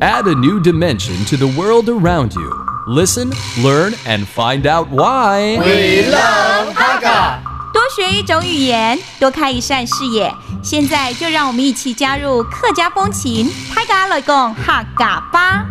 Add a new dimension to the world around you. Listen, learn, and find out why. We love Hakka. 多学一种语言，多开一扇视野。现在就让我们一起加入客家风情，大家来讲客家吧。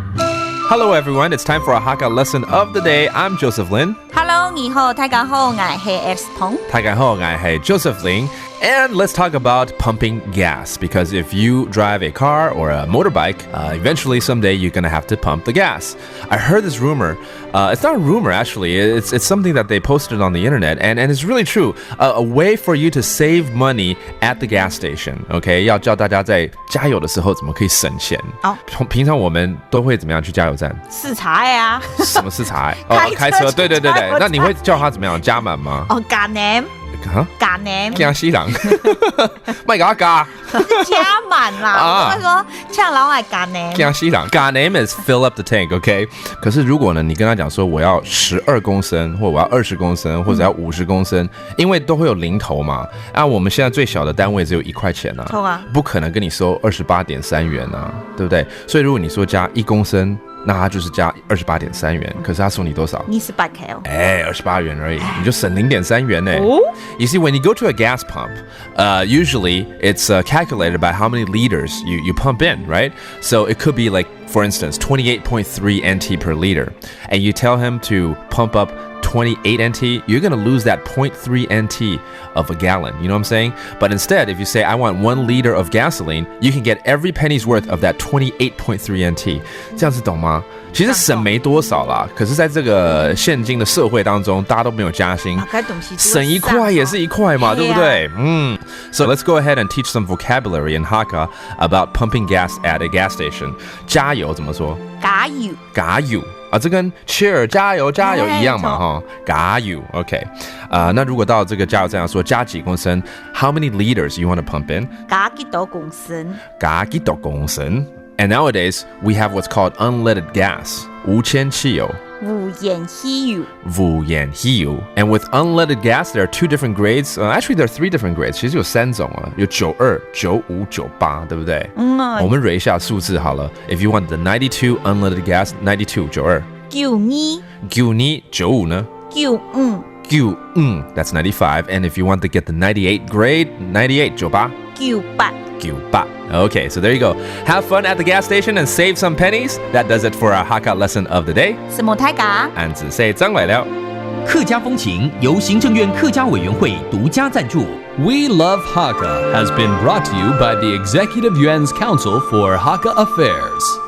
Hello everyone, it's time for a Hakka lesson of the day. I'm Joseph Lin. Hello， 你好，大家好，我係 S 彤。大家好，我係 Joseph Lin. And let's talk about pumping gas, because if you drive a car or a motorbike, eventually someday you're going to have to pump the gas. I heard this rumor. It's not a rumor, actually. It's something that they posted on the internet, and it's really true. A way for you to save money at the gas station. Okay, 要教大家在加油的时候怎么可以省钱。平常我们都会怎么样去加油站？视察呀。什么视察？开车。对。那你会叫他怎么样加满吗？加黏。加黏，加西郎，咪加加满啦。我说像老外加黏，加西郎，加黏 is fill up the tank，OK？ 可是如果呢，你跟他讲说我要12公升，或我要20公升，或者要50公升，因为都会有零头嘛。我们现在最小的单位只有1块钱啊，不可能跟你收28.3元啊，对不对？所以如果你说加1公升。那他就是加28.3元，可是他收你多少？你18块哦。28元而已，你就省0.3元呢。You see, when you go to a gas pump, usually it's calculated by how many liters you pump in, right? So it could be like, for instance, 28.3 NT per liter, and you tell him to pump up 28 NT, you're going to lose that 0.3 NT of a gallon. You know what I'm saying? But instead, if you say, I want 1 liter of gasoline, you can get every penny's worth of that 28.3 NT. 这样子懂吗？其实省没多少啦，可是在这个现今的社会当中，大家都没有加薪，省1块也是1块嘛，对不对？So let's go ahead and teach some vocabulary in Hakka about pumping gas at a gas station. 加油怎么说？加油。这跟 cheer 加油一样嘛哈，加油 OK 那如果到这个加油站要说加几公升 how many liters you want to pump in 加几多公升 and nowadays we have what's called unleaded gas 无铅汽油无烟汽油 and with unleaded gas there are 2 different grades actually there are 3 different grades 其实有3种有92 95 98对不对我们蕊一下数字好了 if you want the 92 unleaded gas 92 92 92 95呢95 that's 95 and if you want to get the 98 grade 98 98 Okay, so there you go. Have fun at the gas station and save some pennies. That does it for our Hakka lesson of the day. 什么太嘎？俺只say 张来了。客家风情由行政院客家委员会独家赞助。We Love Hakka has been brought to you by the Executive Yuan's Council for Hakka Affairs.